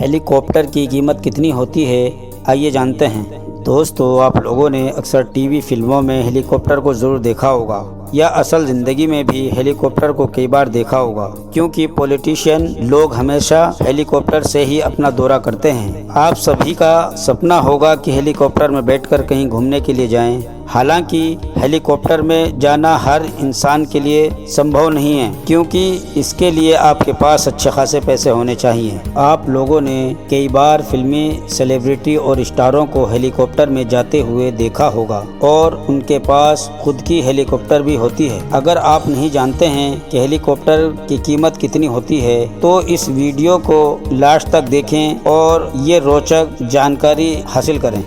Helicopter की कीमत कितनी होती है, आइए जानते हैं। दोस्तों, आप लोगों ने अक्सर टीवी फिल्मों में हेलीकॉप्टर को ज़रूर देखा होगा या असल ज़िंदगी में भी हेलीकॉप्टर को कई बार देखा होगा, क्योंकि पॉलिटिशियन लोग हमेशा हेलीकॉप्टर से ही अपना दौरा करते हैं। आप सभी का सपना होगा कि हेलीकॉप्टर में बैठकर कहीं घूमने के लिए जाएं। हालांकि हेलीकॉप्टर में जाना हर इंसान के लिए संभव नहीं है, क्योंकि इसके लिए आपके पास अच्छे खासे पैसे होने चाहिए। आप लोगों ने कई बार फिल्मी सेलिब्रिटी और स्टारों को हेलीकॉप्टर में जाते हुए देखा होगा और उनके पास खुद की हेलीकॉप्टर भी होती है। अगर आप नहीं जानते हैं कि हेलीकॉप्टर की कीमत कितनी होती है, तो इस वीडियो को लास्ट तक देखें और ये रोचक जानकारी हासिल करें।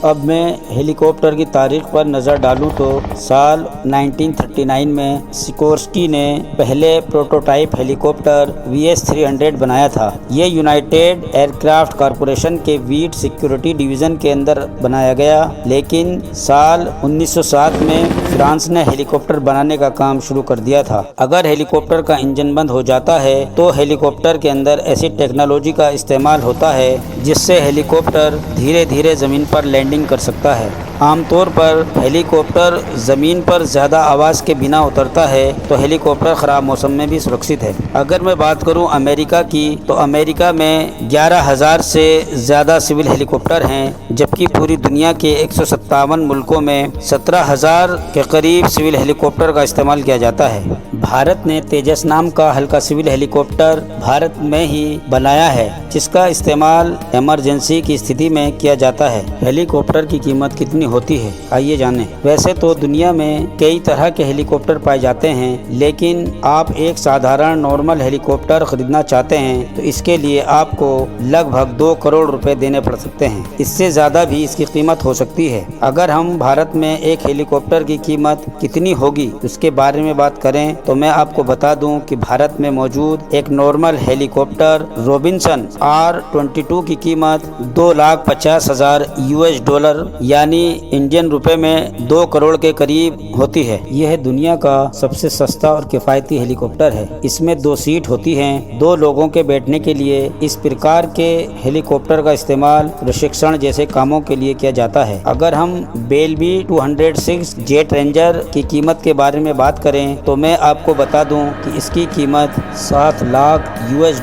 अब मैं हेलीकॉप्टर की तारीख पर नज़र डालूं तो साल 1939 में सिकोर्स्की ने पहले प्रोटोटाइप हेलीकॉप्टर VS-300 बनाया था। ये यूनाइटेड एयरक्राफ्ट कॉरपोरेशन के वीट सिक्योरिटी डिवीज़न के अंदर बनाया गया, लेकिन साल 1907 में फ्रांस ने हेलीकॉप्टर बनाने का काम शुरू कर दिया था। अगर हेलीकॉप्टर का इंजन बंद हो जाता है तो हेलीकॉप्टर के अंदर ऐसी टेक्नोलॉजी का इस्तेमाल होता है जिससे हेलीकॉप्टर धीरे धीरे ज़मीन पर लैंडिंग कर सकता है। आमतौर पर हेलीकॉप्टर ज़मीन पर ज़्यादा आवाज़ के बिना उतरता है, तो हेलीकॉप्टर ख़राब मौसम में भी सुरक्षित है। अगर मैं बात करूं अमेरिका की, तो अमेरिका में 11,000 से ज़्यादा सिविल हेलीकॉप्टर हैं, जबकि पूरी दुनिया के 157 मुल्कों में 17,000 के करीब सिविल हेलीकॉप्टर का इस्तेमाल किया जाता है। भारत ने तेजस नाम का हल्का सिविल हेलीकॉप्टर भारत में ही बनाया है, जिसका इस्तेमाल इमरजेंसी की स्थिति में किया जाता है। हेलीकॉप्टर की कीमत कितनी होती है, आइए जानें। वैसे तो दुनिया में कई तरह के हेलीकॉप्टर पाए जाते हैं, लेकिन आप एक साधारण नॉर्मल हेलीकॉप्टर खरीदना चाहते हैं तो इसके लिए आपको लगभग 2 करोड़ रुपए देने पड़ सकते हैं। इससे ज़्यादा भी इसकी कीमत हो सकती है। अगर हम भारत में एक हेलीकॉप्टर की कीमत कितनी होगी उसके बारे में बात करें तो मैं आपको बता दूं कि भारत में मौजूद एक नॉर्मल हेलीकॉप्टर रॉबिन्सन R-22 की कीमत $2,50,000 US, यानी इंडियन रुपए में 2 करोड़ के करीब होती है। यह दुनिया का सबसे सस्ता और किफ़ायती हेलीकॉप्टर है। इसमें 2 सीट होती हैं, 2 लोगों के बैठने के लिए। इस प्रकार के हेलीकॉप्टर का इस्तेमाल प्रशिक्षण जैसे कामों के लिए किया जाता है। अगर हम बेल्बी 206 जेट रेंजर की कीमत के बारे में बात करें तो मैं आपको बता दूं कि इसकी कीमत 7 लाख US,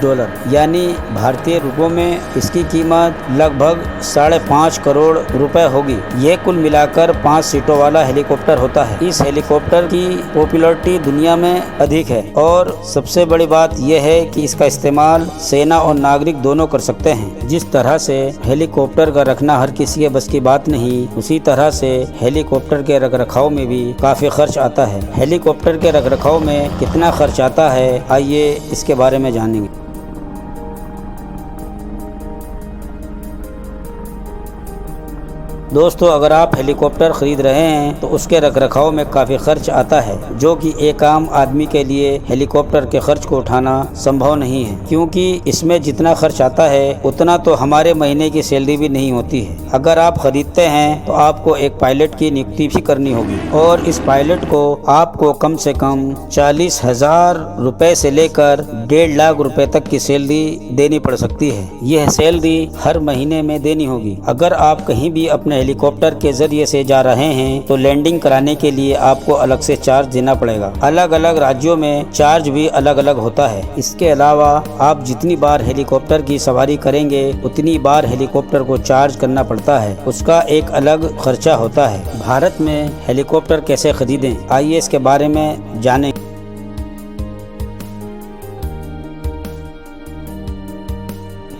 यानी भारतीय रुपयों में इसकी कीमत लगभग 5.5 करोड़ रुपए होगी। ये कुल मिलाकर 5 सीटों वाला हेलीकॉप्टर होता है। इस हेलीकॉप्टर की पॉपुलैरिटी दुनिया में अधिक है और सबसे बड़ी बात यह है कि इसका इस्तेमाल सेना और नागरिक दोनों कर सकते हैं। जिस तरह से हेलीकॉप्टर का रखना हर किसी के बस की बात नहीं, उसी तरह से हेलीकॉप्टर के रखरखाव में भी काफ़ी खर्च आता है। हेलीकॉप्टर के रखरखाव में कितना खर्च आता है, आइए इसके बारे में जानेंगे। दोस्तों, अगर आप हेलीकॉप्टर ख़रीद रहे हैं तो उसके रखरखाव में काफ़ी खर्च आता है, जो कि एक आम आदमी के लिए हेलीकॉप्टर के खर्च को उठाना संभव नहीं है, क्योंकि इसमें जितना खर्च आता है उतना तो हमारे महीने की सैलरी भी नहीं होती है। अगर आप ख़रीदते हैं तो आपको एक पायलट की नियुक्ति भी करनी होगी और इस पायलट को आपको कम से कम 40,000 रुपये से लेकर 1.5 लाख रुपए तक की सैलरी देनी पड़ सकती है। यह सैलरी हर महीने में देनी होगी। अगर आप कहीं भी अपने हेलीकॉप्टर के जरिए से जा रहे हैं तो लैंडिंग कराने के लिए आपको अलग से चार्ज देना पड़ेगा। अलग अलग राज्यों में चार्ज भी अलग अलग होता है। इसके अलावा आप जितनी बार हेलीकॉप्टर की सवारी करेंगे उतनी बार हेलीकॉप्टर को चार्ज करना पड़ता है, उसका एक अलग खर्चा होता है। भारत में हेलीकॉप्टर कैसे खरीदें, आइए इसके बारे में जानें।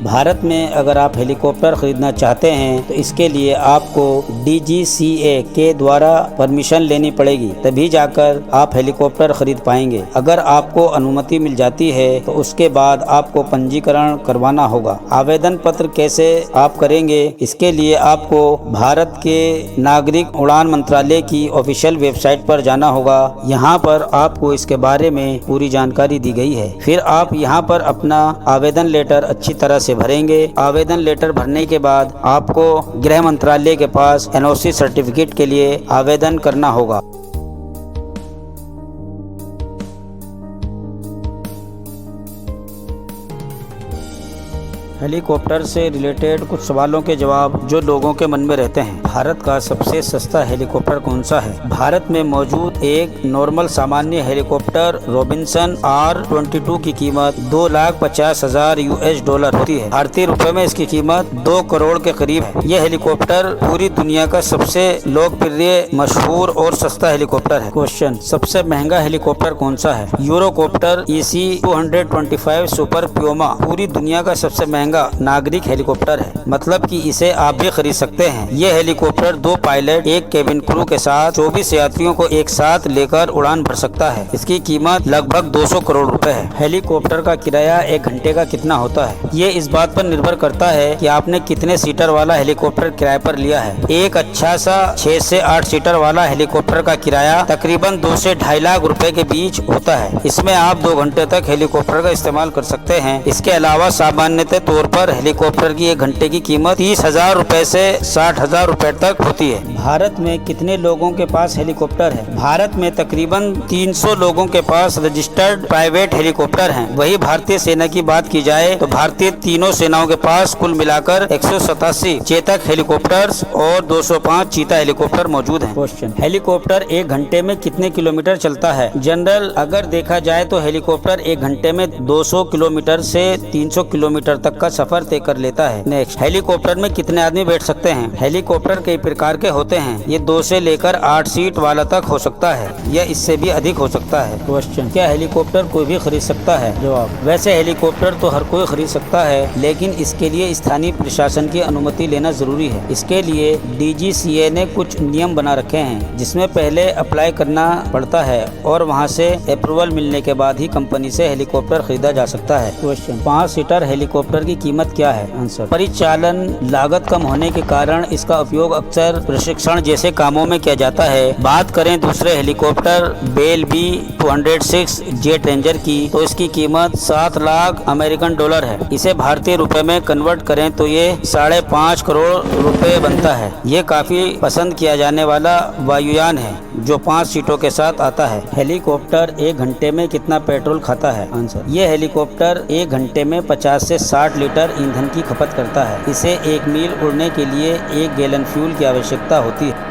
भारत में अगर आप हेलीकॉप्टर खरीदना चाहते हैं तो इसके लिए आपको DGCA के द्वारा परमिशन लेनी पड़ेगी, तभी जाकर आप हेलीकॉप्टर खरीद पाएंगे। अगर आपको अनुमति मिल जाती है तो उसके बाद आपको पंजीकरण करवाना होगा। आवेदन पत्र कैसे आप करेंगे, इसके लिए आपको भारत के नागरिक उड़ान मंत्रालय की ऑफिशियल वेबसाइट पर जाना होगा। यहाँ पर आपको इसके बारे में पूरी जानकारी दी गई है। फिर आप यहाँ पर अपना आवेदन लेटर अच्छी तरह से भरेंगे। आवेदन लेटर भरने के बाद आपको गृह मंत्रालय के पास NOC सर्टिफिकेट के लिए आवेदन करना होगा। हेलीकॉप्टर से रिलेटेड कुछ सवालों के जवाब जो लोगों के मन में रहते हैं। भारत का सबसे सस्ता हेलीकॉप्टर कौन सा है? भारत में मौजूद एक नॉर्मल सामान्य हेलीकॉप्टर रॉबिन्सन R22 की कीमत 2,50,000 US$ होती है। भारतीय रुपए में इसकी कीमत 2 करोड़ के करीब है। यह हेलीकॉप्टर पूरी दुनिया का सबसे लोकप्रिय, मशहूर और सस्ता हेलीकॉप्टर है। क्वेश्चन, सबसे महंगा हेलीकॉप्टर कौन सा है? यूरोकॉप्टर EC-225 सुपर प्यूमा पूरी दुनिया का सबसे महंगा नागरिक हेलीकॉप्टर है, मतलब कि इसे आप भी खरीद सकते हैं। यह हेलीकॉप्टर 2 पायलट, 1 केबिन क्रू के साथ 24 यात्रियों को एक साथ लेकर उड़ान भर सकता है। इसकी कीमत लगभग 200 करोड़ रुपए है। हेलीकॉप्टर का किराया 1 घंटे का कितना होता है? ये इस बात पर निर्भर करता है कि आपने कितने सीटर वाला हेलीकॉप्टर किराए पर लिया है। एक अच्छा सा 6 से 8 सीटर वाला हेलीकॉप्टर का किराया तकरीबन 2 से 2.5 लाख रुपए के बीच होता है। इसमें आप 2 घंटे तक हेलीकॉप्टर का इस्तेमाल कर सकते हैं। इसके अलावा सामान्यतः तौर पर हेलीकॉप्टर की 1 घंटे की कीमत 30,000 रुपए से 60,000 रुपए तक होती है। भारत में कितने लोगों के पास हेलीकॉप्टर है? भारत में तकरीबन 300 लोगों के पास रजिस्टर्ड प्राइवेट हेलीकॉप्टर हैं। वही भारतीय सेना की बात की जाए तो भारतीय तीनों सेनाओं के पास कुल मिलाकर 187 चेतक हेलीकॉप्टर्स और 205 चीता हेलीकॉप्टर मौजूद हैं। क्वेश्चन, हेलीकॉप्टर 1 घंटे में कितने किलोमीटर चलता है? जनरल अगर देखा जाए तो हेलीकॉप्टर 1 घंटे में 200 किलोमीटर से 300 किलोमीटर तक का सफर तय कर लेता है। नेक्स्ट, हेलीकॉप्टर में कितने आदमी बैठ सकते हैं? हेलीकॉप्टर कई प्रकार के होते हैं। ये 2 से लेकर 8 सीट वाला तक हो सकता है या इससे भी अधिक हो सकता है। क्वेश्चन, क्या हेलीकॉप्टर कोई भी खरीद सकता है? जवाब, वैसे हेलीकॉप्टर तो हर कोई खरीद सकता है, लेकिन इसके लिए स्थानीय प्रशासन की अनुमति लेना जरूरी है। इसके लिए DGCA ने कुछ नियम बना रखे हैं, जिसमें पहले अप्लाई करना पड़ता है और वहां से अप्रूवल मिलने के बाद ही कंपनी से हेलीकॉप्टर खरीदा जा सकता है। क्वेश्चन, 5 सीटर हेलीकॉप्टर की कीमत क्या है? आंसर, परिचालन लागत कम होने के कारण इसका उपयोग अक्सर प्रशिक्षण जैसे कामों में किया जाता है। बात करें दूसरे helicopter bell B-206 jet ranger की, तो इसकी कीमत 7 लाख अमेरिकन डॉलर है। इसे भारतीय रुपए में कन्वर्ट करें तो ये 5.5 करोड़ रुपए बनता है। ये काफी पसंद किया जाने वाला वायुयान है जो 5 सीटों के साथ आता है। हेलीकॉप्टर 1 घंटे में कितना पेट्रोल खाता है? आंसर, ये हेलीकॉप्टर 1 घंटे में 50 से 60 लीटर ईंधन की खपत करता है। इसे 1 मील उड़ने के लिए 1 गैलन फ्यूल की आवश्यकता होती है।